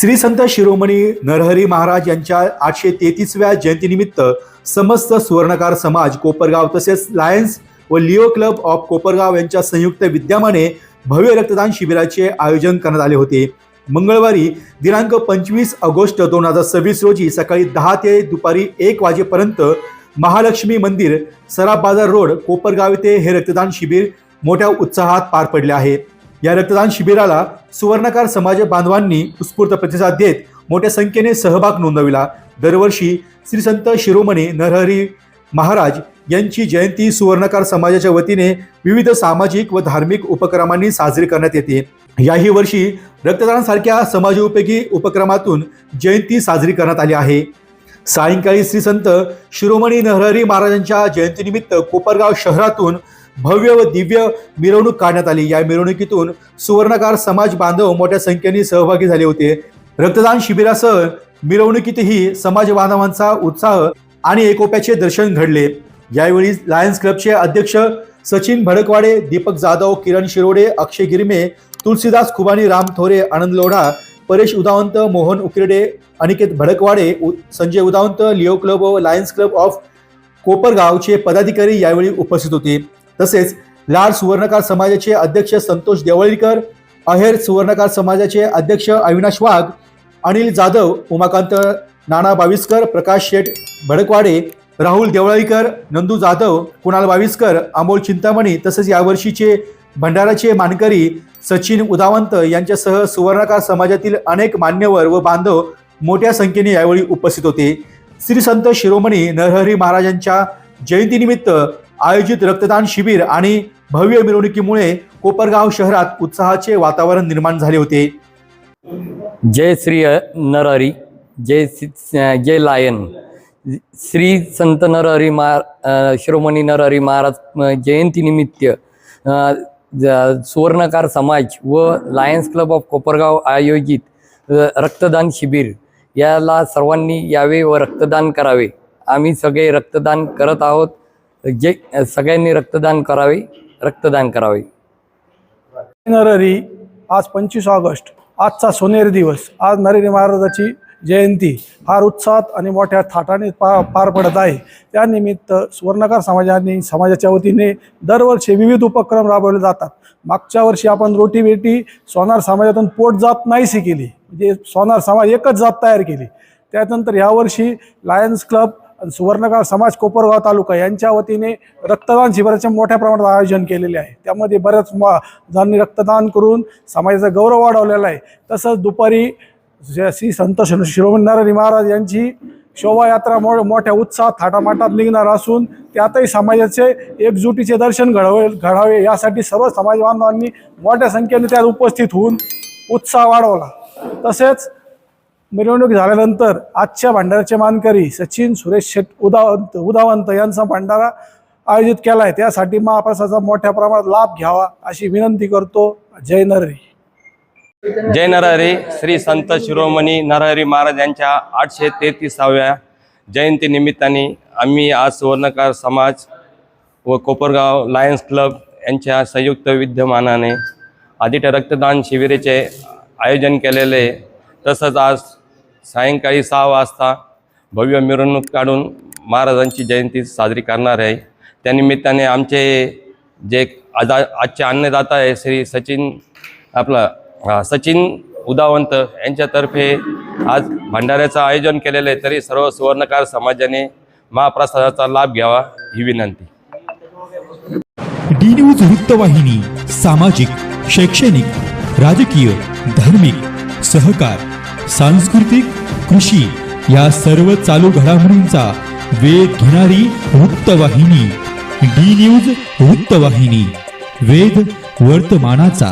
श्री संत शिरोमणी नरहरी महाराज यांच्या 833व्या जयंतीनिमित्त समस्त सुवर्णकार समाज कोपरगाव तसेच लायन्स व लिओ क्लब ऑफ कोपरगाव यांच्या संयुक्त विद्यमाने भव्य रक्तदान शिबिराचे आयोजन करण्यात आले होते। मंगळवारी दिनांक 25 ऑगस्ट 2026 रोजी सकाळी 10 ते दुपारी 1 वाजेपर्यंत महालक्ष्मी मंदिर सराफ बाजार रोड कोपरगाव येथे हे रक्तदान शिबिर मोठ्या उत्साहात पार पडले आहे। या रक्तदान शिबिराला सुवर्णकार समाज बांधवांनी उत्स्फूर्त प्रतिसाद देत मोठ्या संख्येने सहभाग नोंदविला। दरवर्षी श्री संत शिरोमणी नरहरी महाराज यांची जयंती सुवर्णकार समाजाच्या वतीने विविध सामाजिक व धार्मिक उपक्रमांनी साजरी करण्यात येते। याही वर्षी रक्तदानासारख्या समाजोपयोगी उपक्रमातून जयंती साजरी करण्यात आली आहे। सायंकाळी श्री संत शिरोमणी नरहरी महाराजांच्या जयंतीनिमित्त कोपरगाव शहरातून भव्य व दिव्य मिरवणूक काढण्यात आली। या मिरवणुकीतून सुवर्णकार समाज बांधव मोठ्या संख्येने सहभागी झाले होते। रक्तदान शिबिरासह मिरवणुकीतही समाज बांधवांचा उत्साह आणि एकोप्याचे दर्शन घडले। यावेळी लायन्स क्लबचे अध्यक्ष सचिन भडकवाडे, दीपक जाधव, किरण शिरोडे, अक्षय गिरमे, तुलसीदास खुबानी, राम थोरे, आनंद लोढा, परेश उदावंत, मोहन उकिरडे, अनिकेत भडकवाडे, संजय उदावंत, लिओ क्लब व लायन्स क्लब ऑफ कोपरगावचे पदाधिकारी यावेळी उपस्थित होते। तसेच लाल सुवर्णकार समाजाचे अध्यक्ष संतोष देवळीकर, अहेर सुवर्णकार समाजाचे अध्यक्ष अविनाश वाघ, अनिल जाधव, उमाकांत नाना बाविस्कर, प्रकाश शेठ भडकवाडे, राहुल देवळीकर, नंदू जाधव, कुणाल बाविस्कर, अमोल चिंतामणी तसेच यावर्षीचे भंडाराचे मानकरी सचिन उदावंत यांच्यासह सुवर्णकार समाजातील अनेक मान्यवर व बांधव मोठ्या संख्येने यावेळी उपस्थित होते। श्री संत शिरोमणी नरहरी महाराजांच्या जयंतीनिमित्त आयोजित रक्तदान शिबिर आणि भव्य मिरवणुकीमुळे कोपरगाव शहरात उत्साहाचे वातावरण निर्माण झाले होते। जय श्री नरहरी, जय लायन। श्री संत नरहरी शिरोमणी नरहरी महाराज जयंतीनिमित्त सुवर्णकार समाज व लायन्स क्लब ऑफ कोपरगाव आयोजित रक्तदान शिबिर याला सर्वांनी यावे व रक्तदान करावे। आम्ही सगळे रक्तदान करत आहोत। जे सगळ्यांनी रक्तदान करावे। नरहरी आज 25 ऑगस्ट आजचा सोनेरी दिवस। आज नरहरी महाराजाची जयंती फार उत्साहात आणि मोठ्या थाटाने पार पडत आहे। त्यानिमित्त सुवर्णकार समाजाच्या वतीने दरवर्षी विविध उपक्रम राबवले जातात। मागच्या वर्षी आपण रोटी बेटी सोनार समाजातून पोट जात नाहीशी केली, म्हणजे सोनार समाज एकच जात तयार केली। त्यानंतर यावर्षी लायन्स क्लब सुवर्णकार समाज कोपरगाव तालुका यांच्या वतीने रक्तदान शिबिराचे मोठ्या प्रमाणात आयोजन केलेले आहे। त्यामध्ये बऱ्याच जणांनी रक्तदान करून समाजाचा गौरव वाढवलेला आहे। तसंच दुपारी श्री संत शिरोमणी नरहरी महाराज यांची शोभायात्रा मोठ्या उत्साहात थाटामाटात निघणार असून त्यातही समाजाचे एकजुटीचे दर्शन घडावे यासाठी सर्व समाज बांधवांनी मोठ्या संख्येने त्यात उपस्थित होऊन उत्साह वाढवला। तसेच मिरवणूक झाल्यानंतर आजच्या भंडाराचे मानकरी सचिन सुरेश शेठ उदावंत यांचा भंडारा आयोजित केला आहे। त्यासाठी महाप्रसादाचा मोठ्या प्रमाणात लाभ घ्यावा अशी विनंती करतो। जय नरहरी। जय नरहरी। श्री संत शिरोमणी नरहरी महाराज यांच्या 833व्या जयंती निमित्ताने आम्ही आज सुवर्णकार समाज व कोपरगाव लायन्स क्लब यांच्या संयुक्त विद्यमानाने आदित्य रक्तदान शिबिराचे आयोजन केलेले। तसंच आज सायंकाळी 6 वाजता भव्य मिरवणूक काढून महाराजांची जयंती साजरी करणार आहे। त्यानिमित्ताने आमचे जे आजचे अन्नदाता आहे श्री सचिन उदावंत यांच्यातर्फे आज भंडाऱ्याचं आयोजन केलेलं आहे। तरी सर्व सुवर्णकार समाजाने महाप्रसादाचा लाभ घ्यावा ही विनंती। डी न्यूज वृत्तवाहिनी सामाजिक, शैक्षणिक, राजकीय, धार्मिक, सहकार, सांस्कृतिक, कृषी या सर्व चालू घडामोडींचा वेध घेणारी वृत्तवाहिनी। डी न्यूज वृत्तवाहिनी, वेध वर्तमानाचा।